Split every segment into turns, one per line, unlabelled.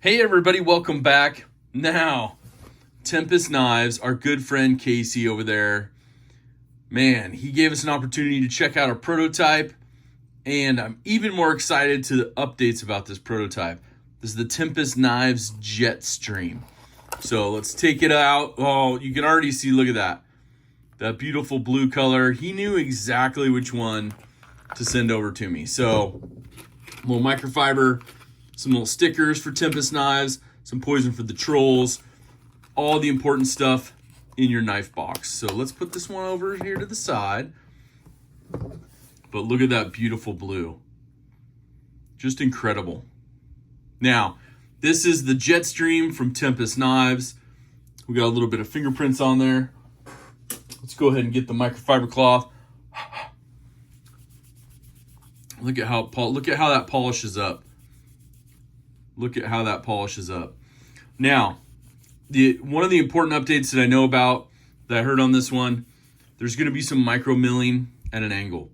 Hey everybody, welcome back. Now, Tempest Knives, our good friend Casey over there, man, he gave us an opportunity to check out a prototype, and I'm even more excited to the updates about this prototype. This is the Tempest Knives Jetstream. So let's take it out. Oh, you can already see, look at that. That beautiful blue color. He knew exactly which one to send over to me. So, a little microfiber, some little stickers for Tempest Knives, some poison for the trolls, all the important stuff in your knife box. So let's put this one over here to the side. But look at that beautiful blue. Just incredible. Now, this is the Jetstream from Tempest Knives. We got a little bit of fingerprints on there. Let's go ahead and get the microfiber cloth. Look at how that polishes up. Look at how that polishes up. Now, one of the important updates that I know about that I heard on this one, there's going to be some micro milling at an angle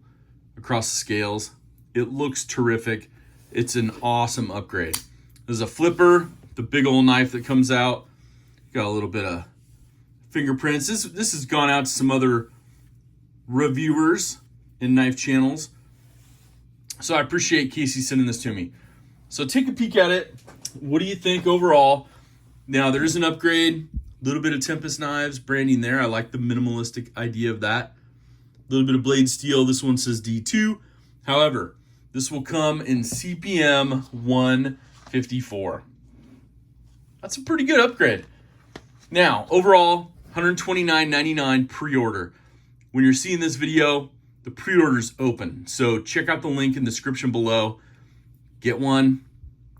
across the scales. It looks terrific. It's an awesome upgrade. There's a flipper, the big old knife that comes out. Got a little bit of fingerprints. This has gone out to some other reviewers in knife channels. So I appreciate Casey sending this to me. So take a peek at it. What do you think overall? Now, there is an upgrade. A little bit of Tempest Knives branding there. I like the minimalistic idea of that. A little bit of blade steel. This one says D2. However, this will come in CPM 154. That's a pretty good upgrade. Now, overall, $129.99 pre-order. When you're seeing this video, the pre-order's open. So check out the link in the description below. Get one.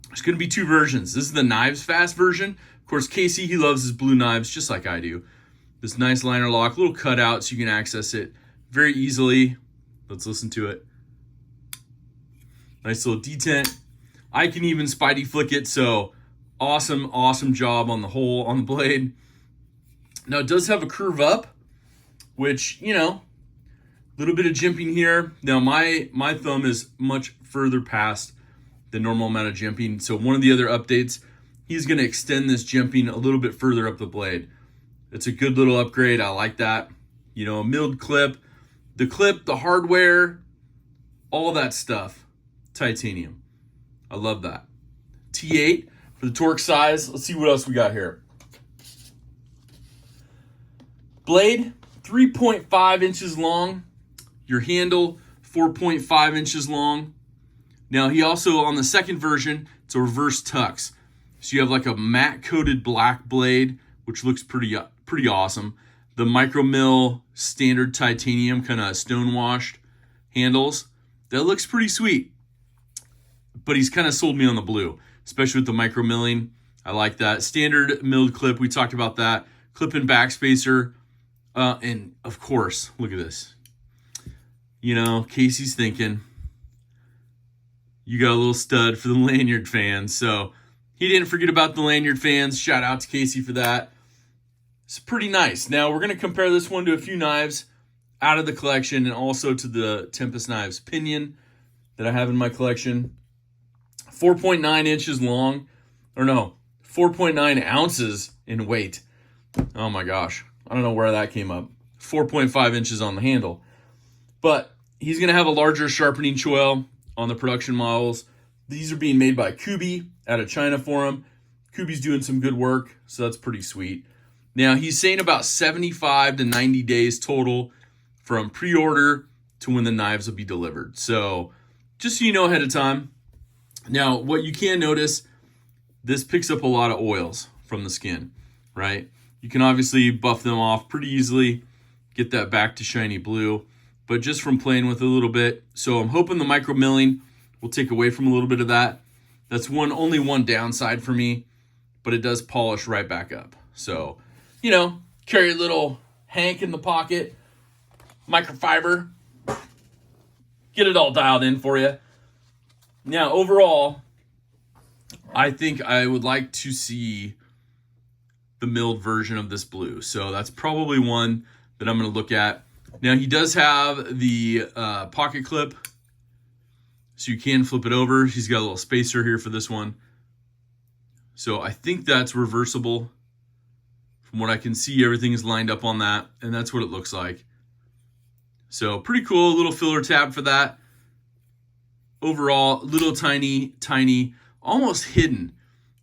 There's going to be two versions. This is the Knives Fast version. Of course, Casey, he loves his blue knives just like I do. This nice liner lock, little cutout so you can access it very easily. Let's listen to it. Nice little detent. I can even Spidey flick it, so awesome job on the hole on the blade. Now, it does have a curve up, which, you know, a little bit of jimping here. Now, my thumb is much further past the normal amount of jimping. So one of the other updates, he's going to extend this jimping a little bit further up the blade. It's a good little upgrade. I like that. You know, a milled clip, the hardware, all that stuff, titanium. I love that. T8 for the torque size. Let's see what else we got here. Blade, 3.5 inches long. Your handle, 4.5 inches long. Now, he also, on the second version, it's a reverse tux. So you have like a matte coated black blade, which looks pretty awesome. The micro mill standard titanium kind of stone washed handles. That looks pretty sweet. But he's kind of sold me on the blue, especially with the micro milling. I like that. Standard milled clip, we talked about that. Clip-in backspacer. And of course, look at this. You know, Casey's thinking, you got a little stud for the lanyard fans. So he didn't forget about the lanyard fans. Shout out to Casey for that. It's pretty nice. Now we're going to compare this one to a few knives out of the collection and also to the Tempest Knives Pinion that I have in my collection. 4.9 inches long, or no, 4.9 ounces in weight. Oh my gosh. I don't know where that came up. 4.5 inches on the handle. But he's going to have a larger sharpening choil on the production models. These are being made by Kubi out of China for him. Kubi's doing some good work, so that's pretty sweet. Now, he's saying about 75 to 90 days total from pre-order to when the knives will be delivered. So just so you know ahead of time. Now, what you can notice, this picks up a lot of oils from the skin, right? You can obviously buff them off pretty easily, get that back to shiny blue, but just from playing with it a little bit. So I'm hoping the micro milling will take away from a little bit of that. That's only one downside for me, but it does polish right back up. So, you know, carry a little hank in the pocket, microfiber, get it all dialed in for you. Now, overall, I think I would like to see the milled version of this blue. So that's probably one that I'm going to look at. Now, he does have the pocket clip, so you can flip it over. He's got a little spacer here for this one. So I think that's reversible. From what I can see, everything is lined up on that, and that's what it looks like. So pretty cool, little filler tab for that. Overall, little tiny, almost hidden.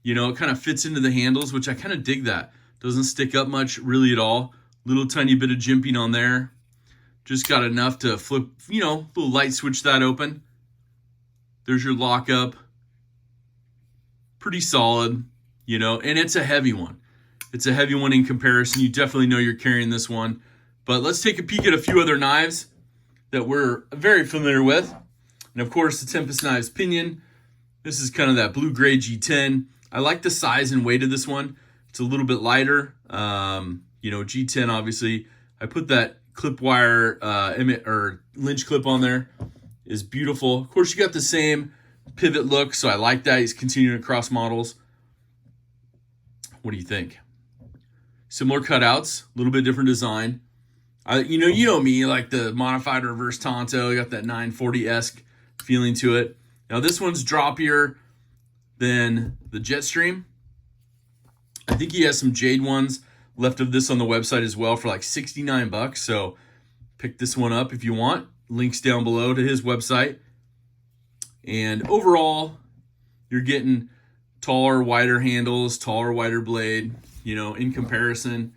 You know, it kind of fits into the handles, which I kind of dig that. Doesn't stick up much really at all. Little tiny bit of jimping on there. Just got enough to flip, you know, little light switch that open. There's your lockup. Pretty solid, you know, and it's a heavy one. It's a heavy one in comparison. You definitely know you're carrying this one. But let's take a peek at a few other knives that we're very familiar with. And of course, the Tempest Knives Pinion. This is kind of that blue-gray G10. I like the size and weight of this one. It's a little bit lighter. You know, G10, obviously. I put that clip wire or Lynch clip on there. Is beautiful. Of course, you got the same pivot look, so I like that. He's continuing across models. What do you think? Similar cutouts, a little bit different design. You know me, like the modified reverse Tonto. Got that 940-esque feeling to it. Now this one's droppier than the Jetstream. I think he has some jade ones left of this on the website as well for like $69. So pick this one up if you want. Links down below to his website. And overall, you're getting taller, wider handles, taller, wider blade. You know, in comparison,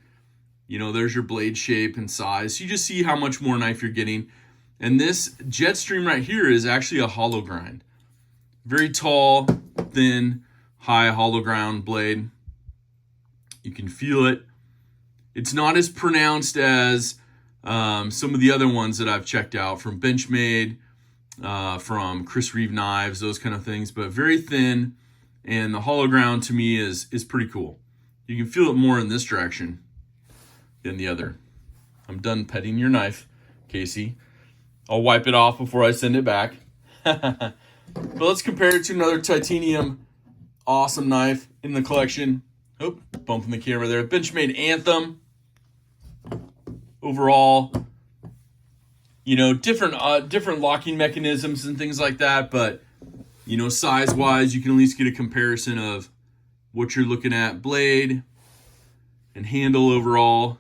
you know, there's your blade shape and size. You just see how much more knife you're getting. And this Jetstream right here is actually a hollow grind. Very tall, thin, high hollow ground blade. You can feel it. It's not as pronounced as some of the other ones that I've checked out from Benchmade, from Chris Reeve Knives, those kind of things, but very thin. And the hollow ground to me is pretty cool. You can feel it more in this direction than the other. I'm done petting your knife, Casey. I'll wipe it off before I send it back. But let's compare it to another titanium awesome knife in the collection. Oh, bumping the camera there. Benchmade Anthem. Overall, you know, different locking mechanisms and things like that, but you know, size-wise, you can at least get a comparison of what you're looking at. Blade and handle overall,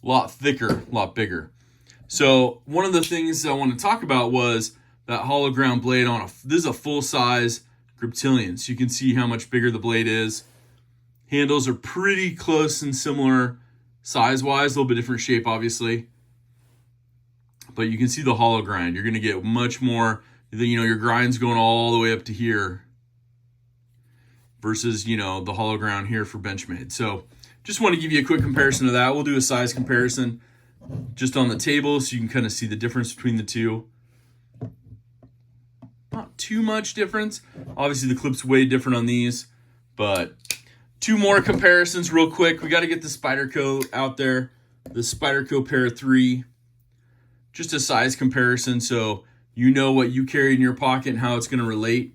a lot thicker, a lot bigger. So one of the things I want to talk about was that hollow ground blade on this is a full-size Griptilian, so you can see how much bigger the blade is. Handles are pretty close and similar size-wise, a little bit different shape, obviously. But you can see the hollow grind. You're going to get much more, you know, your grind's going all the way up to here versus, you know, the hollow ground here for Benchmade. So just want to give you a quick comparison of that. We'll do a size comparison just on the table so you can kind of see the difference between the two. Not too much difference. Obviously, the clip's way different on these, but two more comparisons real quick. We got to get the Spyderco out there. The Spyderco Pair 3. Just a size comparison so you know what you carry in your pocket and how it's going to relate.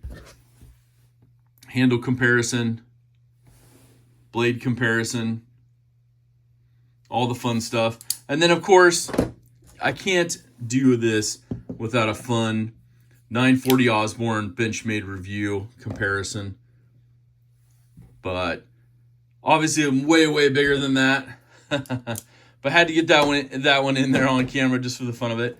Handle comparison. Blade comparison. All the fun stuff. And then, of course, I can't do this without a fun 940 Osborne Benchmade review comparison. But obviously, I'm way, way bigger than that. But had to get that one in there on camera just for the fun of it.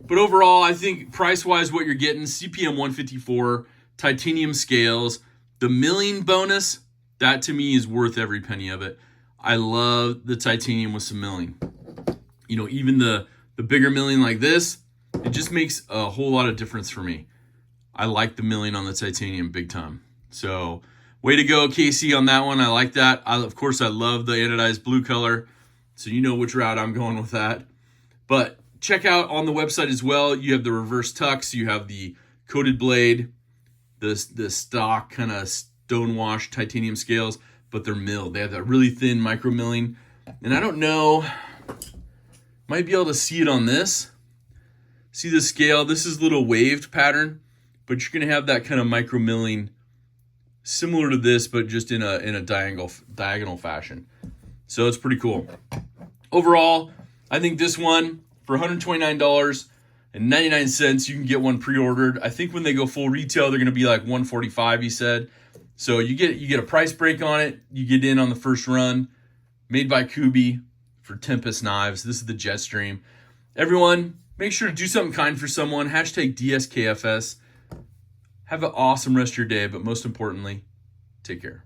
But overall, I think price-wise, what you're getting, CPM 154, titanium scales, the milling bonus, that to me is worth every penny of it. I love the titanium with some milling. You know, even the bigger milling like this, it just makes a whole lot of difference for me. I like the milling on the titanium big time. So, way to go, Casey, on that one. I like that. Of course, I love the anodized blue color. So you know which route I'm going with that. But check out on the website as well. You have the reverse tux. You have the coated blade, the stock kind of stonewash titanium scales, but they're milled. They have that really thin micro milling. And I don't know, might be able to see it on this. See the scale? This is a little waved pattern, but you're going to have that kind of micro milling similar to this, but just in a diagonal fashion. So it's pretty cool. Overall, I think this one, for $129.99, you can get one pre-ordered. I think when they go full retail, they're going to be like $145, he said. So you get a price break on it. You get in on the first run. Made by Kubi for Tempest knives. This is the Jetstream. Everyone, make sure to do something kind for someone. Hashtag DSKFS. Have an awesome rest of your day, but most importantly, take care.